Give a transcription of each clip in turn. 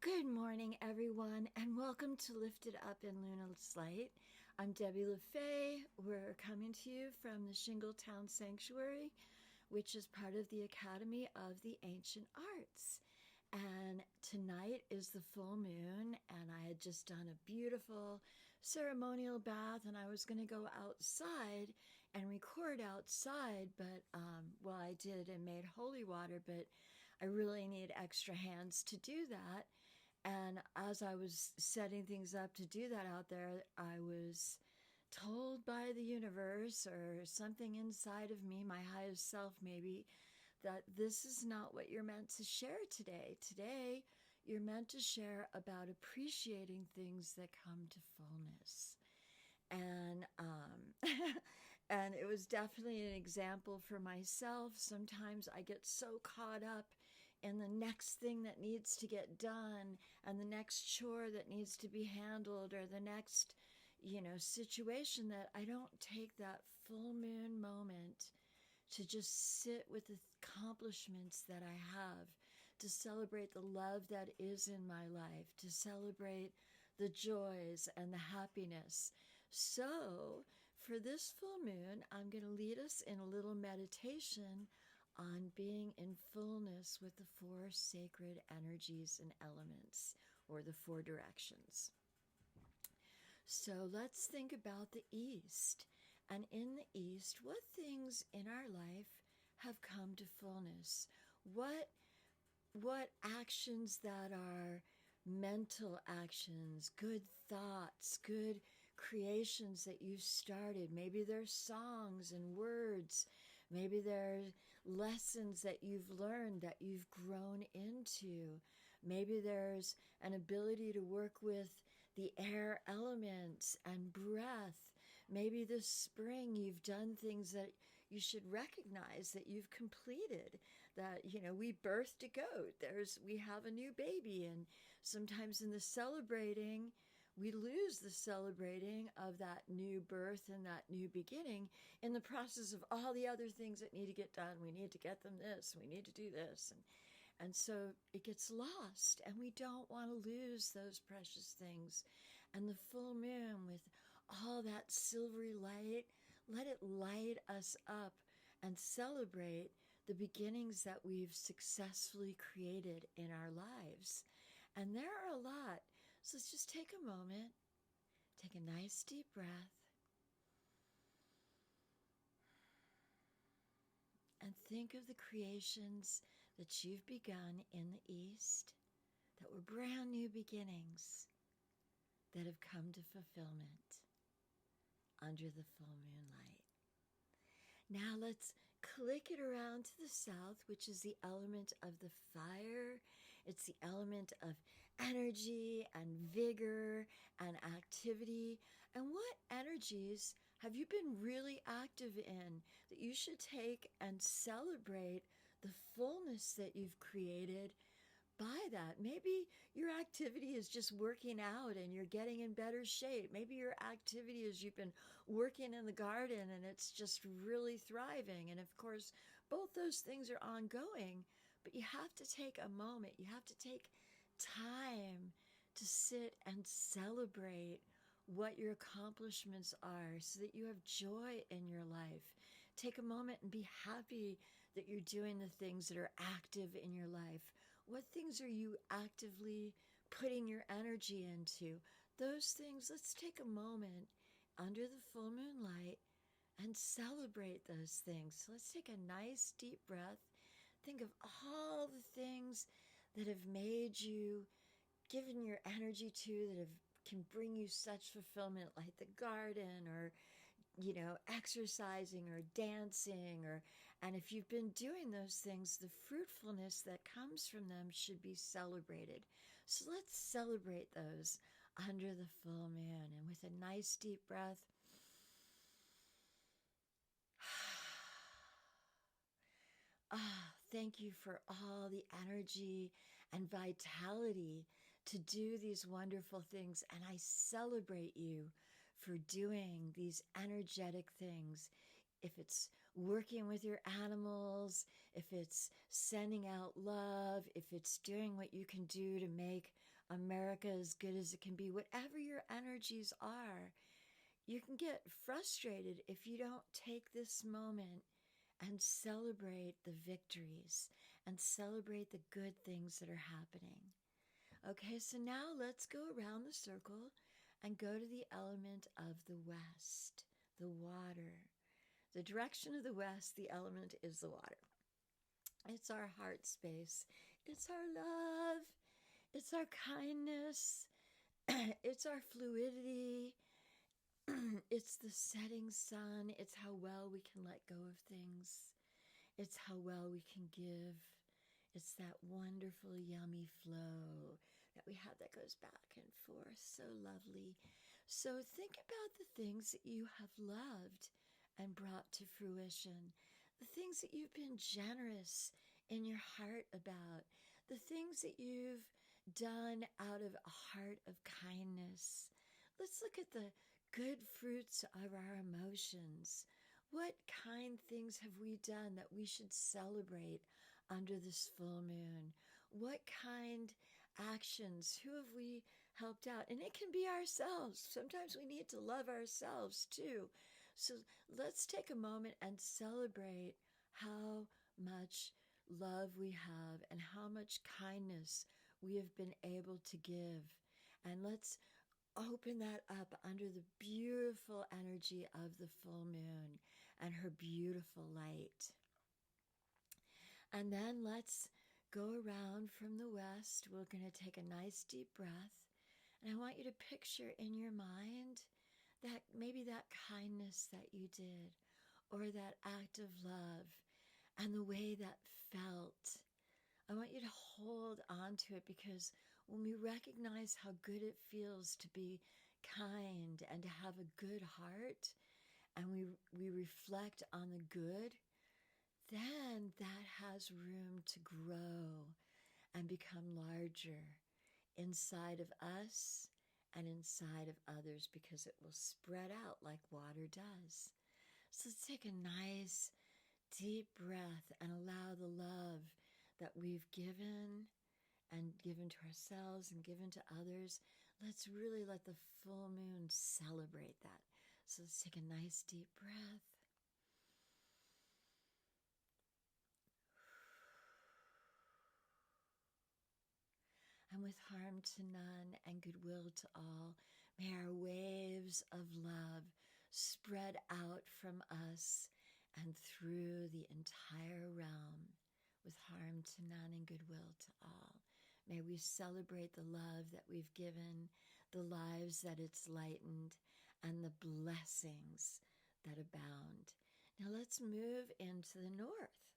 Good morning, everyone, and welcome to Lifted Up in Luna's Light. I'm Debbie LaFay. We're coming to you from the Shingletown Sanctuary, which is part of the Academy of the Ancient Arts. And tonight is the full moon, and I had just done a beautiful ceremonial bath, and I was going to go outside and record outside, but well, I did and made holy water, but I really need extra hands to do that. And as I was setting things up to do that out there, I was told by the universe or something inside of me, my highest self maybe, that this is not what you're meant to share today. Today, you're meant to share about appreciating things that come to fullness. And and it was definitely an example for myself. Sometimes I get so caught up in the next thing that needs to get done and the next chore that needs to be handled or the next situation that I don't take that full moon moment to just sit with the accomplishments that I have, to celebrate the love that is in my life, to celebrate the joys and the happiness. So, for this full moon, I'm going to lead us in a little meditation on being in fullness with the four sacred energies and elements, or the four directions. So let's think about the East. And in the East, what things in our life have come to fullness? What actions that are mental actions, good thoughts, good creations that you've started. Maybe they're songs and words. Maybe they're lessons that you've learned that you've grown into. Maybe there's an ability to work with the air elements and breath. Maybe this spring you've done things that you should recognize that you've completed. That, we birthed a goat. We have a new baby, and sometimes in the celebrating, we lose the celebrating of that new birth and that new beginning in the process of all the other things that need to get done. We need to get them this, we need to do this. And so it gets lost, and we don't want to lose those precious things. And the full moon, with all that silvery light, let it light us up and celebrate the beginnings that we've successfully created in our lives. And there are a lot. So let's just take a moment, take a nice deep breath, and think of the creations that you've begun in the East that were brand new beginnings that have come to fulfillment under the full moonlight. Now let's click it around to the south, which is the element of the fire. It's the element of energy and vigor and activity. And what energies have you been really active in that you should take and celebrate the fullness that you've created by that? Maybe your activity is just working out and you're getting in better shape. Maybe your activity is you've been working in the garden and it's just really thriving. And of course, both those things are ongoing, but you have to take a moment. You have to take time to sit and celebrate what your accomplishments are so that you have joy in your life. Take a moment and be happy that you're doing the things that are active in your life. What things are you actively putting your energy into? Those things, let's take a moment under the full moonlight and celebrate those things. So let's take a nice deep breath. Think of all the things that have made you, given your energy to, that can bring you such fulfillment, like the garden or exercising or dancing, and if you've been doing those things, the fruitfulness that comes from them should be celebrated. So let's celebrate those under the full moon. And with a nice deep breath, thank you for all the energy and vitality to do these wonderful things. And I celebrate you for doing these energetic things. If it's working with your animals, if it's sending out love, if it's doing what you can do to make America as good as it can be, whatever your energies are, you can get frustrated if you don't take this moment and celebrate the victories and celebrate the good things that are happening. Okay, so now let's go around the circle and go to the element of the west, the water. The direction of the west, the element is the water. It's our heart space. It's our love. It's our kindness. It's our fluidity. It's the setting sun. It's how well we can let go of things. It's how well we can give. It's that wonderful, yummy flow that we have that goes back and forth. So lovely. So think about the things that you have loved and brought to fruition, the things that you've been generous in your heart about, the things that you've done out of a heart of kindness. Let's look at the good fruits of our emotions. What kind things have we done that we should celebrate under this full moon? What kind actions? Who have we helped out? And it can be ourselves. Sometimes we need to love ourselves too. So let's take a moment and celebrate how much love we have and how much kindness we have been able to give. And let's open that up under the beautiful energy of the full moon and her beautiful light. And then let's go around from the west. We're going to take a nice deep breath. And I want you to picture in your mind that maybe that kindness that you did or that act of love and the way that felt. I want you to hold on to it, because when we recognize how good it feels to be kind and to have a good heart, and we reflect on the good, then that has room to grow and become larger inside of us and inside of others, because it will spread out like water does. So let's take a nice deep breath and allow the love that we've given to ourselves and given to others. Let's really let the full moon celebrate that. So let's take a nice deep breath. And with harm to none and goodwill to all, may our waves of love spread out from us and through the entire realm, with harm to none and goodwill to all. May we celebrate the love that we've given, the lives that it's lightened, and the blessings that abound. Now let's move into the north.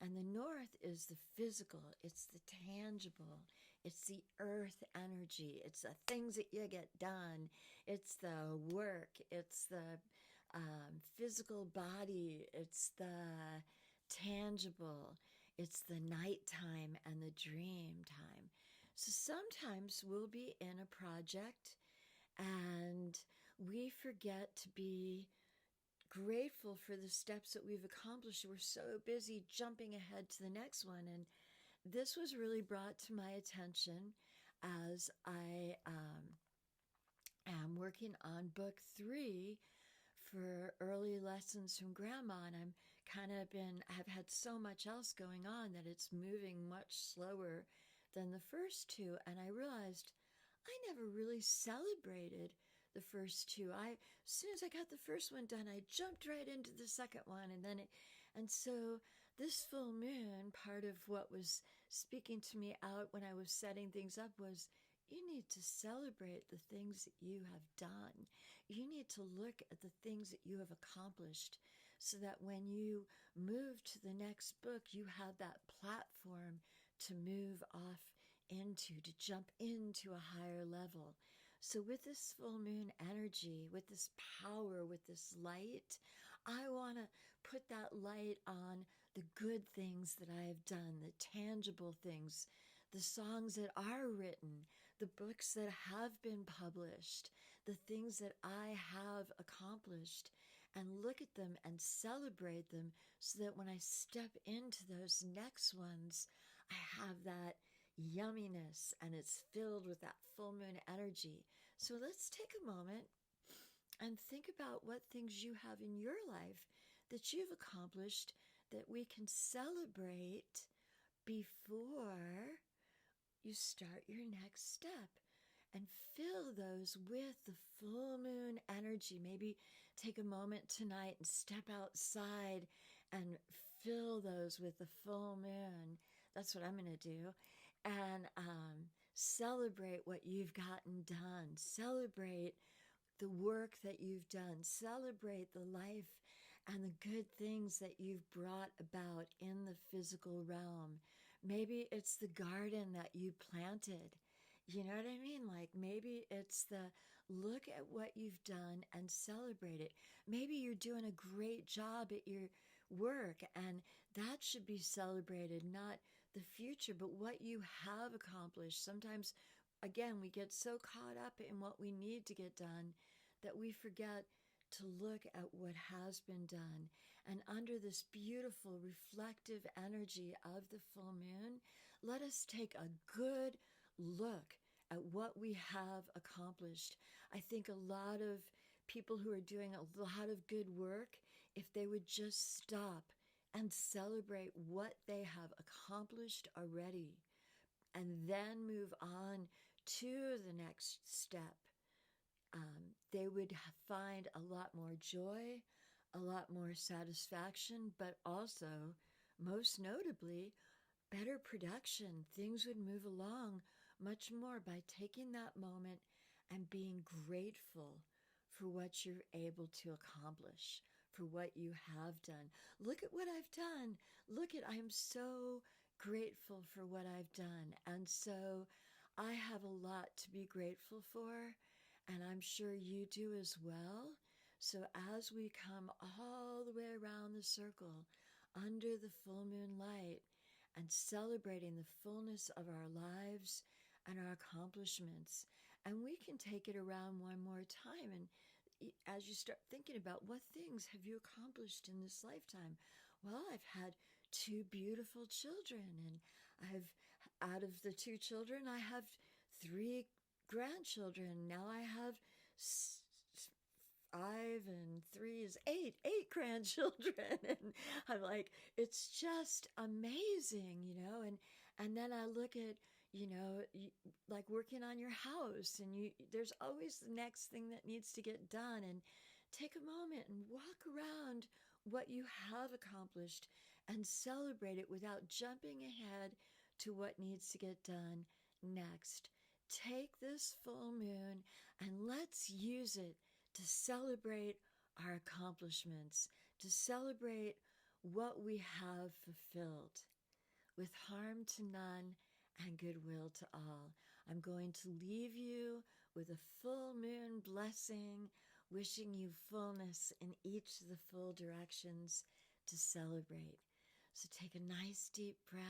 And the north is the physical, it's the tangible, it's the earth energy, it's the things that you get done, it's the work, it's the physical body, it's the tangible, it's the nighttime and the dream time. So sometimes we'll be in a project and we forget to be grateful for the steps that we've accomplished. We're so busy jumping ahead to the next one. And this was really brought to my attention as I am working on book 3 for early lessons from grandma. And I've had so much else going on that it's moving much slower than the first 2. And I realized I never really celebrated the first 2. As soon as I got the first one done, I jumped right into the second one, and so this full moon, part of what was speaking to me out when I was setting things up was, you need to celebrate the things that you have done. You need to look at the things that you have accomplished, so that when you move to the next book, you have that platform to move off into, to jump into a higher level. So with this full moon energy, with this power, with this light, I want to put that light on the good things that I have done, the tangible things, the songs that are written, the books that have been published, the things that I have accomplished, and look at them and celebrate them, so that when I step into those next ones, I have that yumminess, and it's filled with that full moon energy. So let's take a moment and think about what things you have in your life that you've accomplished that we can celebrate before you start your next step, and fill those with the full moon energy. Maybe take a moment tonight and step outside and fill those with the full moon. That's what I'm going to do. And celebrate what you've gotten done. Celebrate the work that you've done. Celebrate the life and the good things that you've brought about in the physical realm. Maybe it's the garden that you planted. You know what I mean? Like maybe it's the look at what you've done and celebrate it. Maybe you're doing a great job at your work, and that should be celebrated, not the future, but what you have accomplished. Sometimes, again, we get so caught up in what we need to get done that we forget to look at what has been done. And under this beautiful reflective energy of the full moon, let us take a good look at what we have accomplished. I think a lot of people who are doing a lot of good work, if they would just stop and celebrate what they have accomplished already, and then move on to the next step, they would find a lot more joy, a lot more satisfaction, but also, most notably, better production. Things would move along much more by taking that moment and being grateful for what you're able to accomplish, for what you have done. Look at what I've done. I'm so grateful for what I've done. And so I have a lot to be grateful for, and I'm sure you do as well. So as we come all the way around the circle under the full moon light and celebrating the fullness of our lives and our accomplishments, and we can take it around one more time, and as you start thinking about what things have you accomplished in this lifetime. Well, I've had 2 beautiful children, and out of the 2 children, I have 3 grandchildren. Now I have 5 and 3 is 8 grandchildren. And I'm like, it's just amazing, and then I look at, like working on your house, and there's always the next thing that needs to get done. And take a moment and walk around what you have accomplished and celebrate it without jumping ahead to what needs to get done next. Take this full moon and let's use it to celebrate our accomplishments, to celebrate what we have fulfilled with harm to none and goodwill to all. I'm going to leave you with a full moon blessing, wishing you fullness in each of the full directions to celebrate. So take a nice deep breath.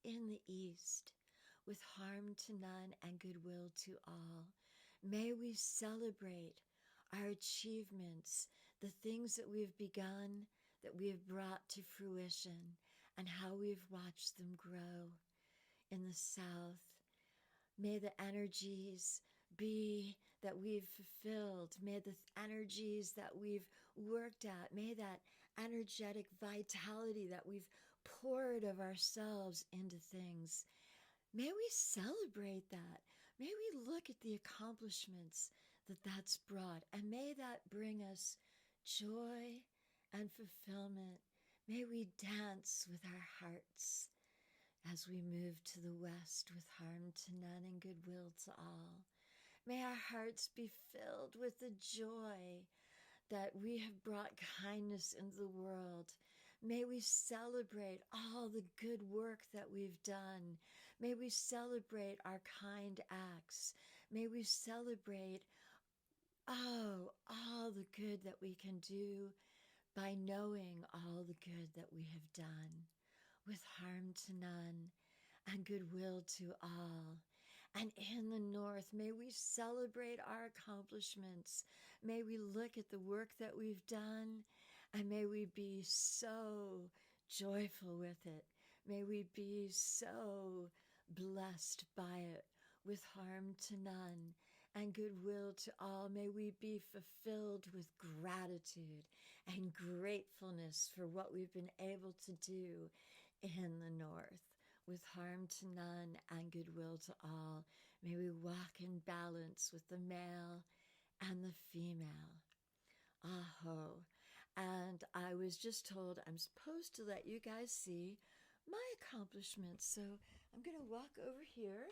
In the east, with harm to none and goodwill to all, may we celebrate our achievements, the things that we've begun, that we have brought to fruition, and how we've watched them grow. In the south, may the energies be that we've fulfilled, may the energies that we've worked at, may that energetic vitality that we've poured of ourselves into things, may we celebrate that. May we look at the accomplishments that's brought, and may that bring us joy and fulfillment. May we dance with our hearts as we move to the west with harm to none and goodwill to all. May our hearts be filled with the joy that we have brought kindness into the world. May we celebrate all the good work that we've done. May we celebrate our kind acts. May we celebrate, all the good that we can do by knowing all the good that we have done, with harm to none and goodwill to all. And in the north, may we celebrate our accomplishments. May we look at the work that we've done, and may we be so joyful with it. May we be so blessed by it, with harm to none and goodwill to all. May we be fulfilled with gratitude and gratefulness for what we've been able to do in the North, with harm to none and goodwill to all. May we walk in balance with the male and the female. Aho. And I was just told I'm supposed to let you guys see my accomplishments. So I'm going to walk over here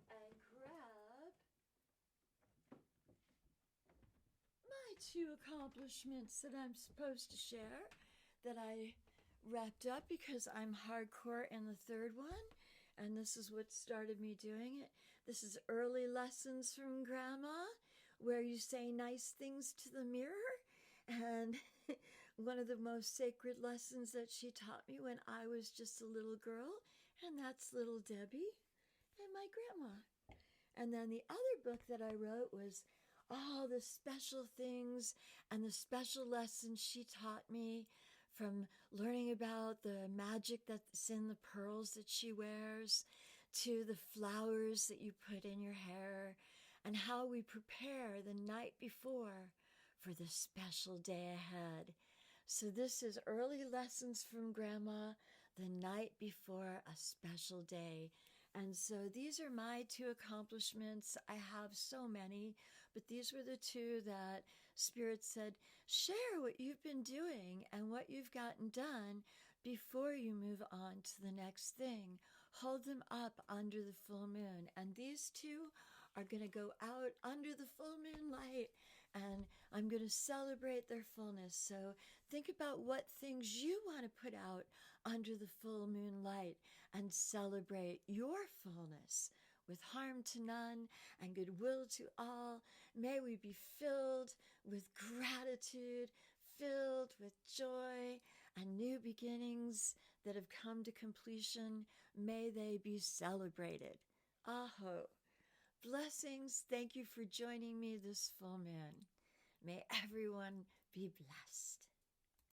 and grab my two accomplishments that I'm supposed to share that I wrapped up because I'm hardcore in the third one. And this is what started me doing it. This is early lessons from Grandma, where you say nice things to the mirror. And one of the most sacred lessons that she taught me when I was just a little girl, and that's little Debbie and my grandma. And then the other book that I wrote was all the special things and the special lessons she taught me, from learning about the magic that's in the pearls that she wears, to the flowers that you put in your hair, and how we prepare the night before for the special day ahead. So this is early lessons from Grandma, the night before a special day. And so these are my two accomplishments. I have so many, but these were the two that Spirit said, share what you've been doing and what you've gotten done before you move on to the next thing. Hold them up under the full moon. And these two are going to go out under the full moon light, and I'm going to celebrate their fullness. So think about what things you want to put out under the full moon light and celebrate your fullness with harm to none and goodwill to all. May we be filled with gratitude, filled with joy and new beginnings that have come to completion. May they be celebrated. Aho. Blessings. Thank you for joining me this full moon. May everyone be blessed.